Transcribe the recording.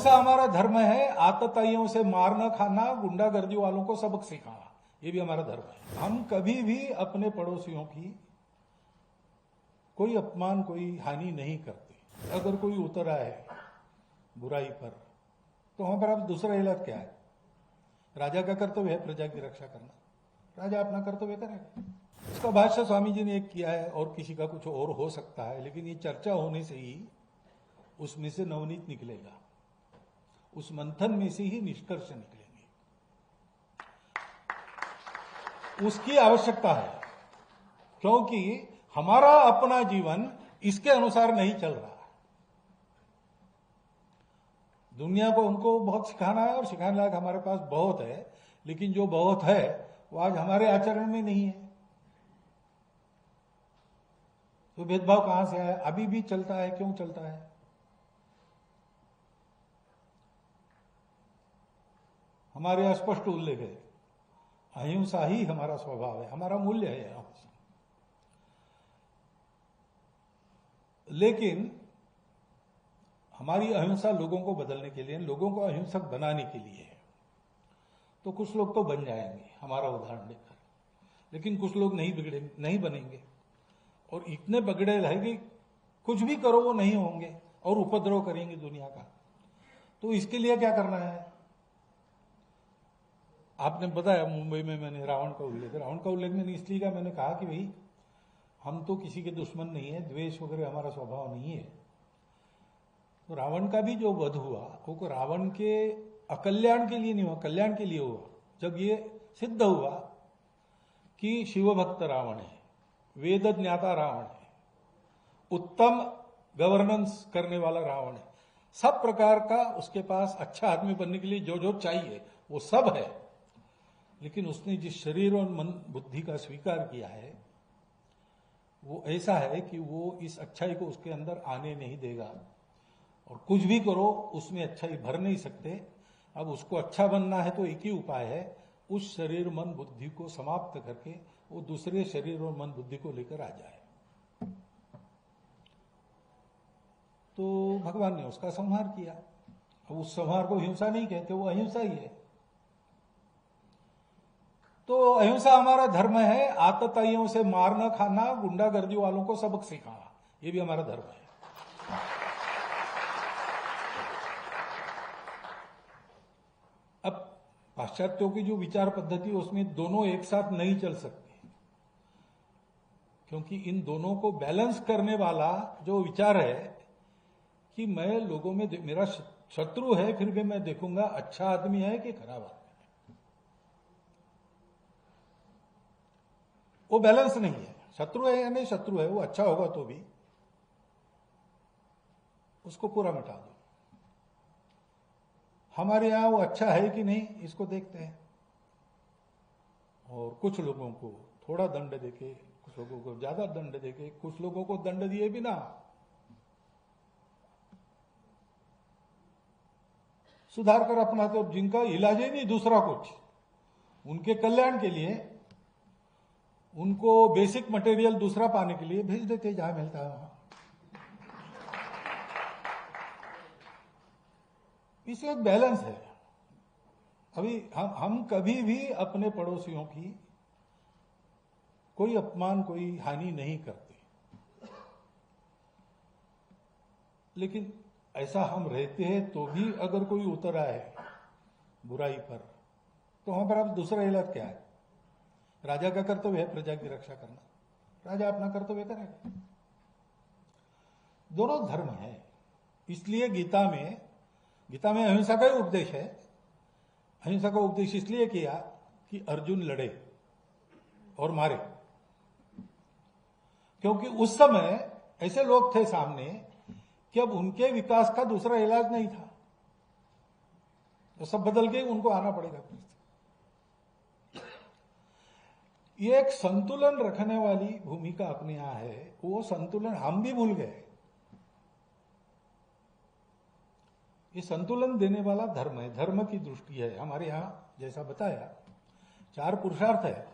अहिंसा हमारा धर्म है। आतताइयों से मार न खाना, गुंडागर्दी वालों को सबक सिखाना, ये भी हमारा धर्म है। हम कभी भी अपने पड़ोसियों की कोई अपमान, कोई हानि नहीं करते। अगर कोई उतर आए बुराई पर तो हमारा दूसरा इलाज क्या है? राजा का कर्तव्य है प्रजा की रक्षा करना, राजा अपना कर्तव्य करेगा। इसका भाष्य स्वामी जी ने एक किया है और किसी का कुछ और हो सकता है, लेकिन ये चर्चा होने से ही उसमें से नवनीत निकलेगा, उस मंथन में से ही निष्कर्ष निकलेंगे। उसकी आवश्यकता है, क्योंकि हमारा अपना जीवन इसके अनुसार नहीं चल रहा। दुनिया को उनको बहुत सिखाना है और सिखाने लायक हमारे पास बहुत है, लेकिन जो बहुत है वो आज हमारे आचरण में नहीं है। तो भेदभाव कहां से आया? अभी भी चलता है। क्यों चलता है? हमारे अस्पष्ट उल्लेख है, अहिंसा ही हमारा स्वभाव है, हमारा मूल्य है अहिंसा। लेकिन हमारी अहिंसा लोगों को बदलने के लिए, लोगों को अहिंसक बनाने के लिए है। तो कुछ लोग तो बन जाएंगे हमारा उदाहरण देकर, लेकिन कुछ लोग नहीं बनेंगे और इतने बगड़े रहेंगे, कुछ भी करो वो नहीं होंगे और उपद्रव करेंगे दुनिया का। तो इसके लिए क्या करना है? आपने बताया मुंबई में मैंने रावण का उल्लेख मैंने इसलिए कहा, मैंने कहा कि भाई हम तो किसी के दुश्मन नहीं है, द्वेष वगैरह हमारा स्वभाव नहीं है। तो रावण का भी जो वध हुआ वो रावण के अकल्याण के लिए नहीं हुआ, कल्याण के लिए हुआ। जब ये सिद्ध हुआ कि शिवभक्त रावण है, वेद ज्ञाता रावण है, उत्तम गवर्नेंस करने वाला रावण है, सब प्रकार का उसके पास अच्छा आदमी बनने के लिए जो जो चाहिए वो सब है, लेकिन उसने जिस शरीर और मन बुद्धि का स्वीकार किया है वो ऐसा है कि वो इस अच्छाई को उसके अंदर आने नहीं देगा, और कुछ भी करो उसमें अच्छाई भर नहीं सकते। अब उसको अच्छा बनना है तो एक ही उपाय है, उस शरीर मन बुद्धि को समाप्त करके वो दूसरे शरीर और मन बुद्धि को लेकर आ जाए। तो भगवान ने उसका संहार किया। अब उस संहार को हिंसा नहीं कहते, वो अहिंसा ही है। तो अहिंसा हमारा धर्म है। आतताइयों से मार न खाना, गुंडागर्दी वालों को सबक सिखाना, ये भी हमारा धर्म है। अब पाश्चात्यों की जो विचार पद्धति उसमें दोनों एक साथ नहीं चल सकते, क्योंकि इन दोनों को बैलेंस करने वाला जो विचार है कि मैं लोगों में, मेरा शत्रु है फिर भी मैं देखूंगा अच्छा आदमी है कि खराब आदमी, वो बैलेंस नहीं है। शत्रु है या नहीं शत्रु है, वो अच्छा होगा तो भी उसको पूरा मिटा दो। हमारे यहां वो अच्छा है कि नहीं इसको देखते हैं, और कुछ लोगों को थोड़ा दंड देके, कुछ लोगों को ज्यादा दंड देके, कुछ लोगों को दंड दिए बिना सुधार कर अपना, तो जिनका इलाज ही नहीं दूसरा कुछ, उनके कल्याण के लिए उनको बेसिक मटेरियल दूसरा पाने के लिए भेज देते जहां मिलता है वहां। इसमें एक बैलेंस है। अभी हम कभी भी अपने पड़ोसियों की कोई अपमान, कोई हानि नहीं करते, लेकिन ऐसा हम रहते हैं तो भी अगर कोई उतर आए बुराई पर तो हमारा दूसरा इलाज क्या है? राजा का कर्तव्य है प्रजा की रक्षा करना, राजा अपना कर्तव्य करेगा। दोनों धर्म है। इसलिए गीता में अहिंसा का ही उपदेश है। अहिंसा का उपदेश इसलिए किया कि अर्जुन लड़े और मारे, क्योंकि उस समय ऐसे लोग थे सामने कि अब उनके विकास का दूसरा इलाज नहीं था, तो सब बदल के उनको आना पड़ेगा। ये एक संतुलन रखने वाली भूमिका अपने यहां है, वो संतुलन हम भी भूल गए। ये संतुलन देने वाला धर्म है, धर्म की दृष्टि है हमारे यहां। जैसा बताया 4 पुरुषार्थ है,